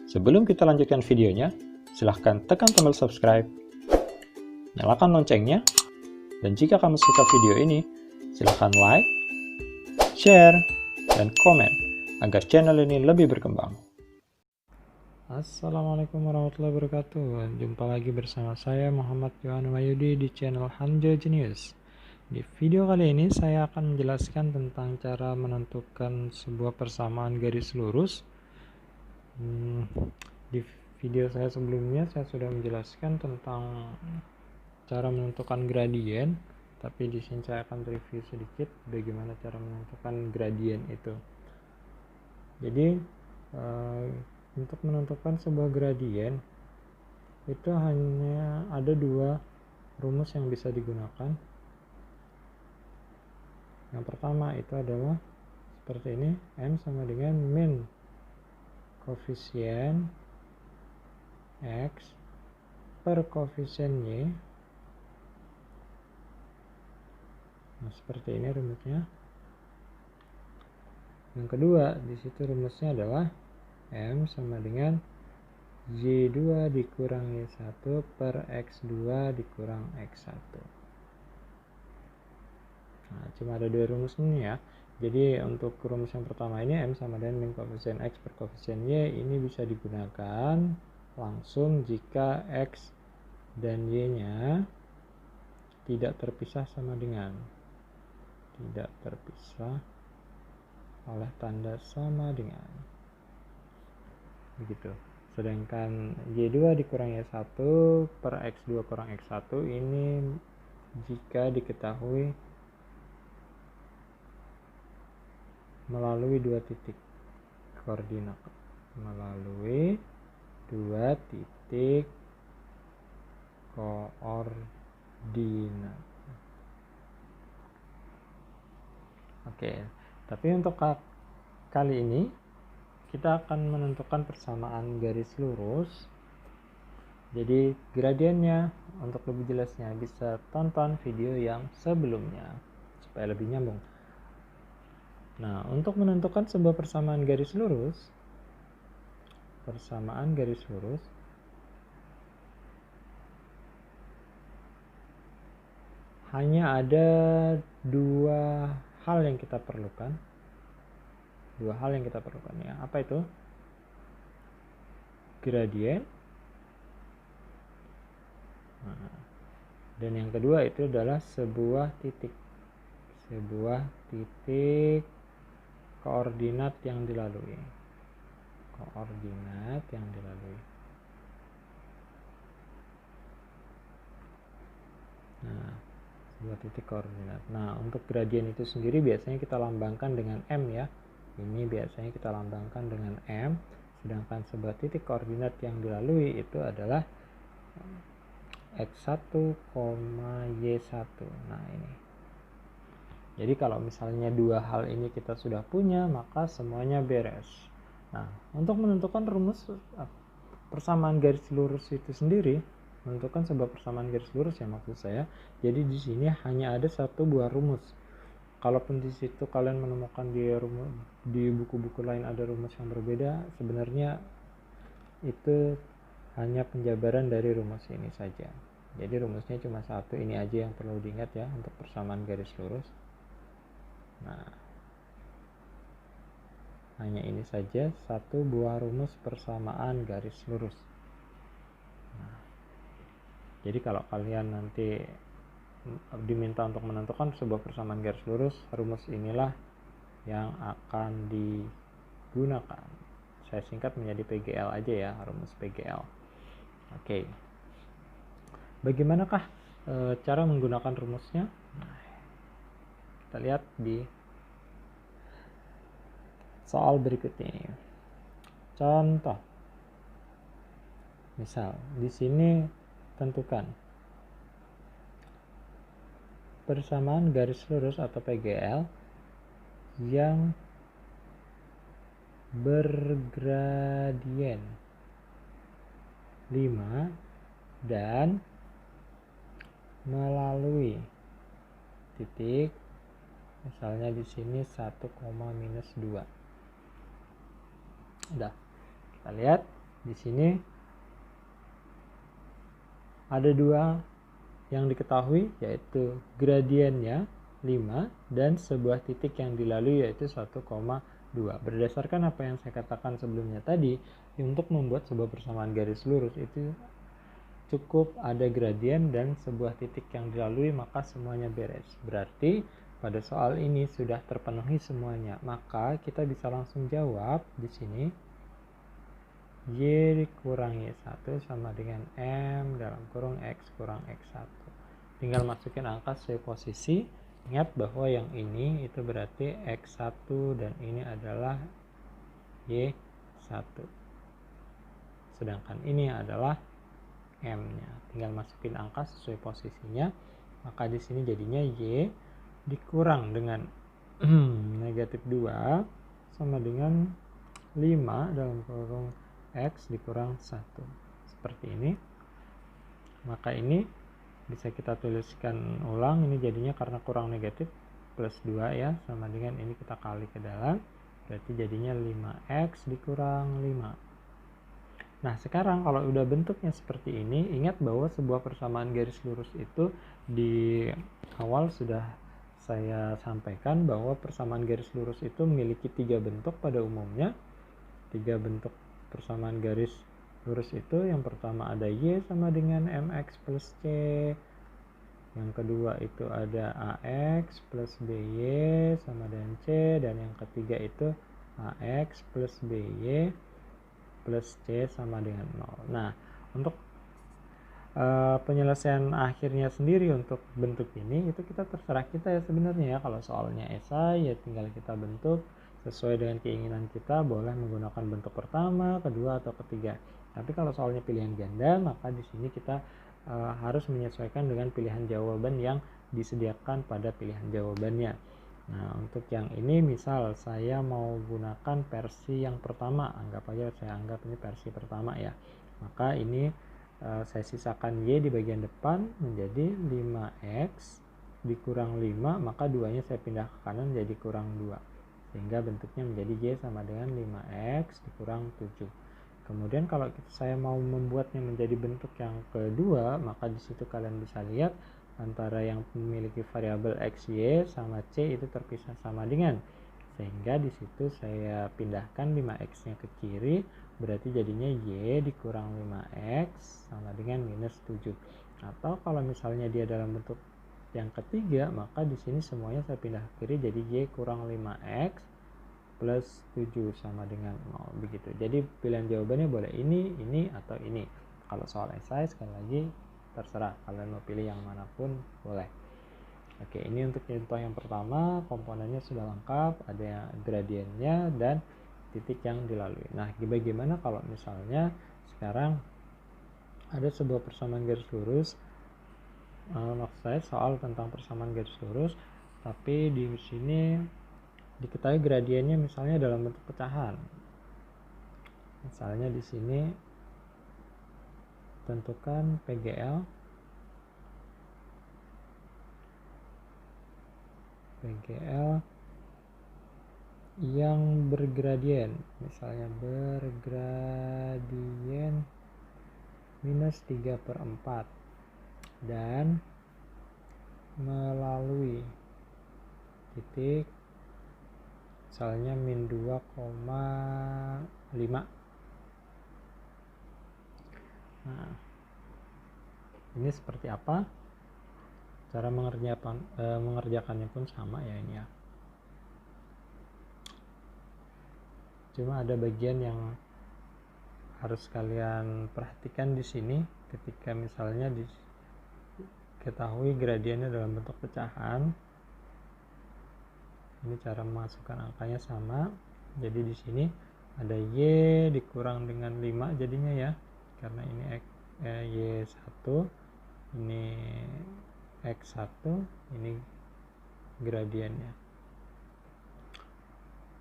Sebelum kita lanjutkan videonya, silahkan tekan tombol subscribe, nyalakan loncengnya, dan jika kamu suka video ini, silahkan like, share, dan komen agar channel ini lebih berkembang. Assalamualaikum warahmatullahi wabarakatuh. Jumpa lagi bersama saya Muhammad Yohan Mayudi di channel Hanjo Genius. Di video kali ini saya akan menjelaskan tentang cara menentukan sebuah persamaan garis lurus. Di video saya sebelumnya saya sudah menjelaskan tentang cara menentukan gradien, tapi di sini saya akan review sedikit bagaimana cara menentukan gradien itu. Jadi untuk menentukan sebuah gradien itu hanya ada dua rumus yang bisa digunakan. Yang pertama itu adalah seperti ini, M sama dengan min koefisien X per koefisien Y. Nah, seperti ini rumusnya. Yang kedua, di situ rumusnya adalah M sama dengan Y2 dikurang Y1 per X2 dikurang X1. Nah, cuma ada dua rumus ini ya. Jadi untuk rumus yang pertama ini M sama dengan min koefisien X per koefisien Y, ini bisa digunakan langsung jika X dan Y-nya tidak terpisah sama dengan, tidak terpisah oleh tanda sama dengan, begitu. Sedangkan Y2 dikurang Y1 per X2 kurang X1 ini jika diketahui melalui dua titik koordinat, melalui dua titik koordinat. Oke, tapi untuk kali ini kita akan menentukan persamaan garis lurus. Jadi gradiennya, untuk lebih jelasnya bisa tonton video yang sebelumnya supaya lebih nyambung. Nah, untuk menentukan sebuah persamaan garis lurus, hanya ada dua hal yang kita perlukan. Ya. Apa itu? Gradien. Nah, dan yang kedua itu adalah sebuah titik koordinat yang dilalui. Nah, sebuah titik koordinat. Nah, untuk gradien itu sendiri biasanya kita lambangkan dengan M ya. Ini biasanya kita lambangkan dengan M, sedangkan sebuah titik koordinat yang dilalui itu adalah X1, Y1. Nah, ini. Jadi kalau misalnya dua hal ini kita sudah punya, maka semuanya beres. Nah, untuk menentukan rumus persamaan garis lurus itu sendiri, menentukan sebuah persamaan garis lurus ya maksud saya. Jadi di sini hanya ada satu buah rumus. Kalaupun di situ kalian menemukan di buku-buku lain ada rumus yang berbeda, sebenarnya itu hanya penjabaran dari rumus ini saja. Jadi rumusnya cuma satu, ini aja yang perlu diingat ya untuk persamaan garis lurus. Nah, hanya ini saja satu buah rumus persamaan garis lurus. Nah, jadi kalau kalian nanti diminta untuk menentukan sebuah persamaan garis lurus, rumus inilah yang akan digunakan. Saya singkat menjadi PGL aja ya, rumus PGL. Oke. Bagaimanakah cara menggunakan rumusnya? Nah, kita lihat di soal berikut ini. Contoh. Misal, di sini tentukan persamaan garis lurus atau PGL yang bergradien 5 dan melalui titik, misalnya di sini 1, -2. Udah, kita lihat di sini ada dua yang diketahui, yaitu gradiennya 5 dan sebuah titik yang dilalui yaitu 1,2. Berdasarkan apa yang saya katakan sebelumnya tadi, untuk membuat sebuah persamaan garis lurus itu cukup ada gradien dan sebuah titik yang dilalui, maka semuanya beres. Berarti pada soal ini sudah terpenuhi semuanya. Maka kita bisa langsung jawab di sini. Y dikurang Y1 sama dengan M dalam kurung X kurang X1. Tinggal masukin angka sesuai posisi. Ingat bahwa yang ini itu berarti X1 dan ini adalah Y1. Sedangkan ini adalah M-nya. Tinggal masukin angka sesuai posisinya. Maka di sini jadinya Y dikurang dengan negatif 2 sama dengan 5 dalam kurung X dikurang 1. Seperti ini. Maka ini bisa kita tuliskan ulang. Ini jadinya karena kurang negatif plus 2 ya, sama dengan ini kita kali ke dalam. Berarti jadinya 5X dikurang 5. Nah sekarang kalau udah bentuknya seperti ini, ingat bahwa sebuah persamaan garis lurus itu di awal sudah saya sampaikan bahwa persamaan garis lurus itu memiliki 3 bentuk pada umumnya. 3 bentuk persamaan garis lurus itu, yang pertama ada Y sama dengan MX plus C, yang kedua itu ada AX plus BY sama dengan C, dan yang ketiga itu AX plus BY plus C sama dengan 0. Nah untuk penyelesaian akhirnya sendiri untuk bentuk ini itu kita terserah kita ya sebenarnya ya. Kalau soalnya esai ya tinggal kita bentuk sesuai dengan keinginan kita, boleh menggunakan bentuk pertama, kedua atau ketiga. Tapi kalau soalnya pilihan ganda, maka di sini kita harus menyesuaikan dengan pilihan jawaban yang disediakan pada pilihan jawabannya. Nah untuk yang ini misal saya mau gunakan versi yang pertama, anggap aja saya anggap ini versi pertama ya, maka ini saya sisakan Y di bagian depan menjadi 5X dikurang 5, maka 2-nya saya pindah ke kanan jadi kurang 2, sehingga bentuknya menjadi Y sama dengan 5X dikurang 7. Kemudian kalau saya mau membuatnya menjadi bentuk yang kedua, maka di situ kalian bisa lihat antara yang memiliki variabel X, Y sama C itu terpisah sama dengan, sehingga di situ saya pindahkan 5X-nya ke kiri, berarti jadinya Y dikurang 5X sama dengan minus 7. Atau kalau misalnya dia dalam bentuk yang ketiga, maka di sini semuanya saya pindah ke kiri jadi Y kurang 5X plus 7 sama dengan 0. Begitu. Jadi pilihan jawabannya boleh ini, atau ini. Kalau soal esai sekali lagi terserah, kalian mau pilih yang manapun boleh. Oke, ini untuk contoh yang pertama, komponennya sudah lengkap, ada gradiennya dan titik yang dilalui. Nah, bagaimana kalau misalnya sekarang ada sebuah persamaan garis lurus, maksud saya soal tentang persamaan garis lurus, tapi di sini diketahui gradiennya misalnya dalam bentuk pecahan. Misalnya di sini tentukan PGL yang bergradien, misalnya bergradien minus 3/4 dan melalui titik misalnya min 2,5. Nah, ini seperti apa? Cara mengerjakannya pun sama ya ini ya. Cuma ada bagian yang harus kalian perhatikan di sini ketika misalnya diketahui gradiennya dalam bentuk pecahan. Ini cara memasukkan angkanya sama. Jadi di sini ada Y dikurang dengan 5 jadinya ya. Karena ini Y1, ini X1, ini gradiennya.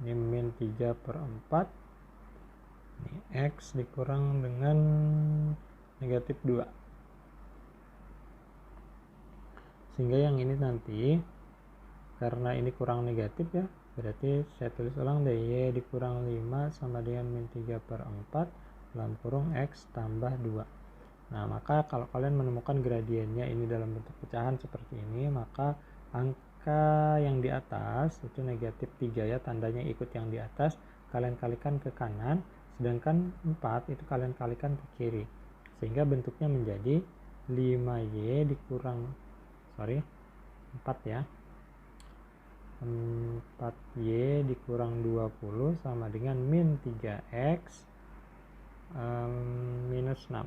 Ini min 3/4. Ini X dikurang dengan negatif 2. Sehingga yang ini nanti karena ini kurang negatif ya, berarti saya tulis ulang deh, Y dikurang 5 sama dengan min 3/4 dalam kurung X tambah 2. Nah, maka kalau kalian menemukan gradiennya ini dalam bentuk pecahan seperti ini, maka angka yang di atas itu negatif 3 ya, tandanya ikut yang di atas, kalian kalikan ke kanan, sedangkan 4 itu kalian kalikan ke kiri. Sehingga bentuknya menjadi 5Y dikurang, 4 ya. 4Y dikurang 20 sama dengan min 3X minus 6.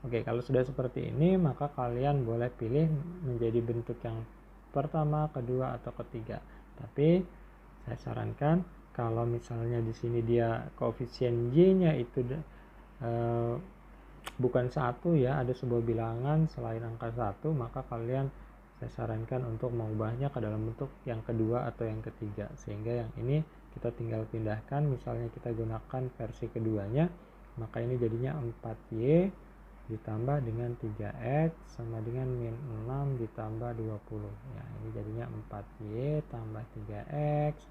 Oke, kalau sudah seperti ini, maka kalian boleh pilih menjadi bentuk yang pertama, kedua, atau ketiga. Tapi saya sarankan kalau misalnya di sini dia koefisien Y-nya itu bukan 1 ya, ada sebuah bilangan selain angka 1, maka kalian saya sarankan untuk mengubahnya ke dalam bentuk yang kedua atau yang ketiga. Sehingga yang ini kita tinggal pindahkan, misalnya kita gunakan versi keduanya, maka ini jadinya 4Y ditambah dengan 3X sama dengan min 6 ditambah 20 ya, ini jadinya 4Y tambah 3X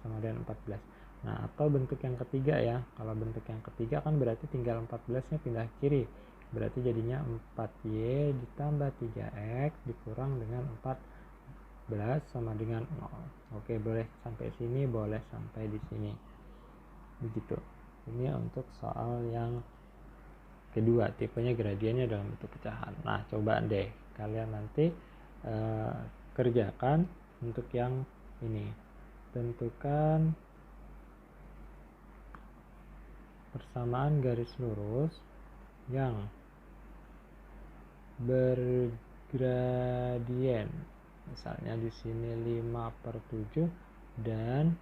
sama dengan 14. Nah, atau bentuk yang ketiga ya, kalau bentuk yang ketiga kan berarti tinggal 14 nya pindah kiri, berarti jadinya 4Y ditambah 3X dikurang dengan 14 sama dengan 0. Oke, boleh sampai sini, boleh sampai di sini, begitu. Ini untuk soal yang kedua, tipenya gradiennya dalam bentuk pecahan. Nah, coba deh kalian nanti kerjakan untuk yang ini. Tentukan persamaan garis lurus yang bergradien. Misalnya di sini 5/7 dan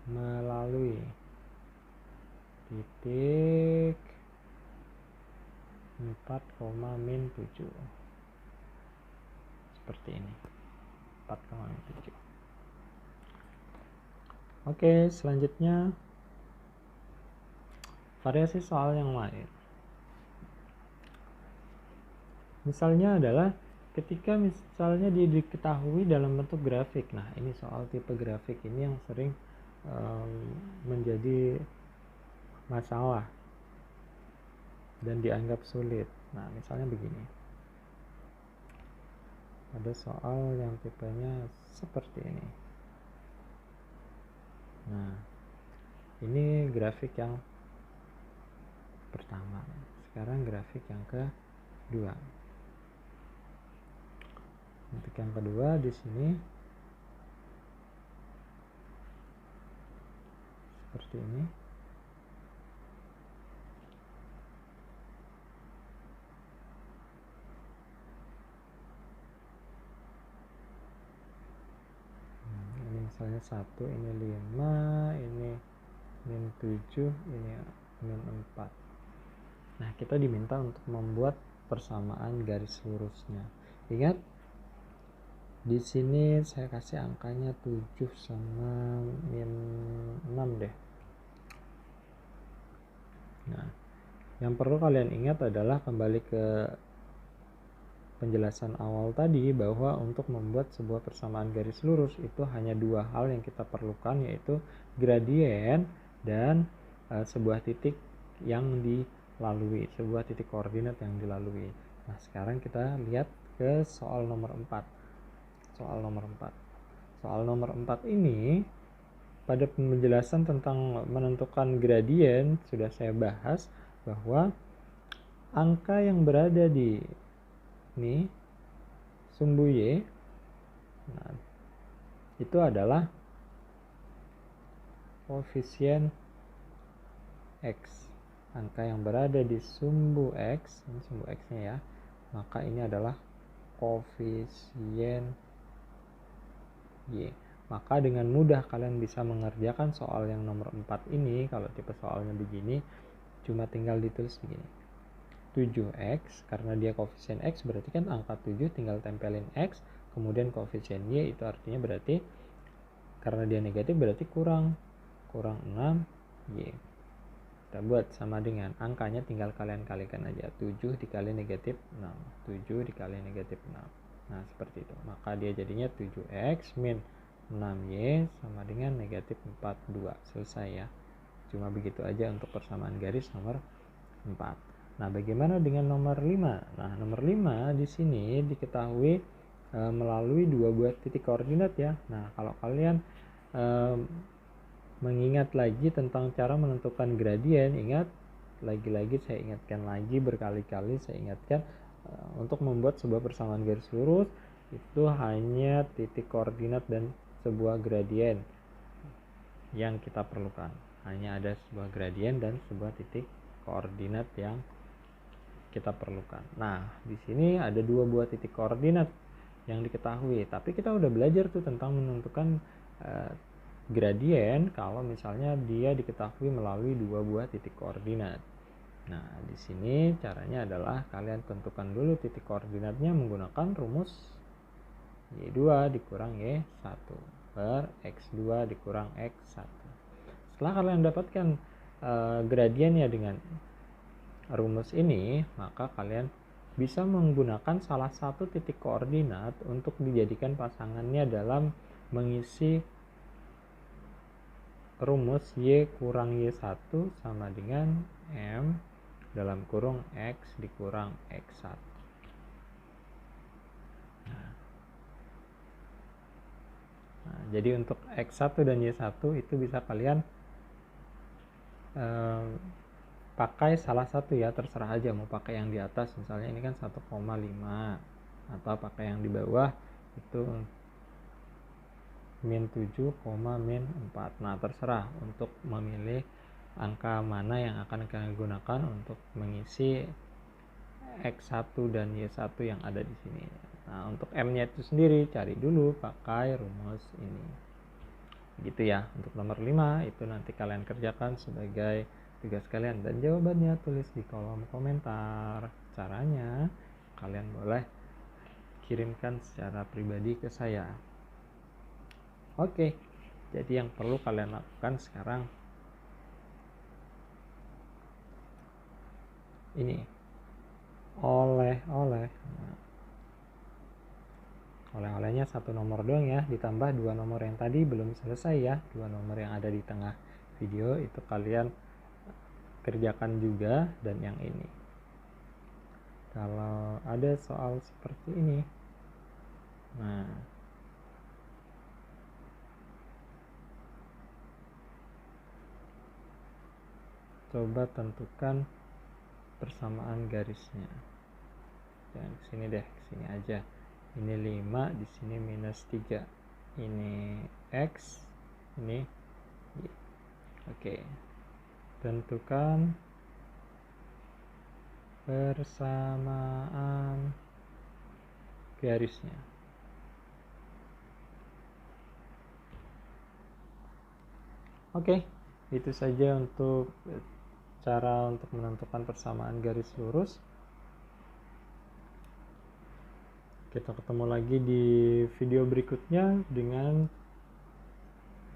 melalui titik 4, min 7 seperti ini, 4, min 7. Oke, selanjutnya variasi soal yang lain. Misalnya adalah ketika misalnya diketahui dalam bentuk grafik. Nah, ini soal tipe grafik ini yang sering menjadi masalah dan dianggap sulit. Nah, misalnya begini, ada soal yang tipenya seperti ini. Nah, ini grafik yang pertama. Sekarang grafik yang kedua. Untuk yang kedua di sini seperti ini. Ini misalnya 1, ini 5, ini min 7, ini min 4. Nah, kita diminta untuk membuat persamaan garis lurusnya. Ingat, di sini saya kasih angkanya 7 sama min 6 deh. Nah, yang perlu kalian ingat adalah kembali ke penjelasan awal tadi, bahwa untuk membuat sebuah persamaan garis lurus itu hanya dua hal yang kita perlukan, yaitu gradien dan sebuah titik yang dilalui, sebuah titik koordinat yang dilalui. Nah, sekarang kita lihat ke soal nomor 4. Soal nomor 4 ini pada penjelasan tentang menentukan gradien sudah saya bahas bahwa angka yang berada di ini sumbu Y, nah, itu adalah koefisien X. Angka yang berada di sumbu X, ini sumbu X nya ya, maka ini adalah koefisien Y. Maka dengan mudah kalian bisa mengerjakan soal yang nomor 4 ini. Kalau tipe soalnya begini, cuma tinggal ditulis begini, 7X, karena dia koefisien X berarti kan angka 7 tinggal tempelin X, kemudian koefisien Y itu artinya berarti karena dia negatif berarti kurang 6Y. Kita buat sama dengan angkanya tinggal kalian kalikan aja, 7 dikali negatif 6, 7 dikali negatif 6. Nah, seperti itu. Maka dia jadinya 7X min 6Y sama dengan negatif 42. Selesai ya. Cuma begitu aja untuk persamaan garis nomor 4. Nah, bagaimana dengan nomor 5? Nah, nomor 5 di sini diketahui melalui dua buah titik koordinat ya. Nah, kalau kalian mengingat lagi tentang cara menentukan gradien, ingat, lagi-lagi saya ingatkan lagi, berkali-kali saya ingatkan, untuk membuat sebuah persamaan garis lurus itu hanya titik koordinat dan sebuah gradien yang kita perlukan. Hanya ada sebuah gradien dan sebuah titik koordinat yang kita perlukan. Nah, di sini ada dua buah titik koordinat yang diketahui, tapi kita udah belajar tuh tentang menentukan gradien kalau misalnya dia diketahui melalui dua buah titik koordinat. Nah, di sini caranya adalah kalian tentukan dulu titik koordinatnya menggunakan rumus Y2 dikurang Y1 per X2 dikurang X1. Setelah kalian dapatkan gradiennya dengan rumus ini, maka kalian bisa menggunakan salah satu titik koordinat untuk dijadikan pasangannya dalam mengisi rumus Y kurang Y1 sama dengan M dalam kurung X dikurang X1. Nah, jadi untuk X1 dan Y1 itu bisa kalian pakai salah satu ya, terserah aja mau pakai yang di atas, misalnya ini kan 1,5, atau pakai yang di bawah itu min 7, min 4. Nah, terserah untuk memilih angka mana yang akan kalian gunakan untuk mengisi X1 dan Y1 yang ada di sini. Nah, untuk M-nya itu sendiri cari dulu pakai rumus ini. Gitu ya. Untuk nomor 5 itu nanti kalian kerjakan sebagai tugas kalian, dan jawabannya tulis di kolom komentar. Caranya kalian boleh kirimkan secara pribadi ke saya. Oke, jadi yang perlu kalian lakukan sekarang ini oleh-olehnya satu nomor doang ya, ditambah dua nomor yang tadi belum selesai ya, dua nomor yang ada di tengah video itu kalian kerjakan juga, dan yang ini kalau ada soal seperti ini, nah coba tentukan persamaan garisnya. Dan sini deh, sini aja. Ini 5, di sini minus 3. Ini X, ini Y. Oke. Tentukan persamaan garisnya. Oke, itu saja untuk cara untuk menentukan persamaan garis lurus. Kita ketemu lagi di video berikutnya dengan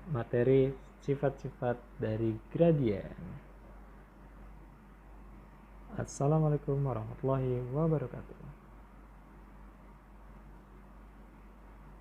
materi sifat-sifat dari gradien. Assalamualaikum warahmatullahi wabarakatuh.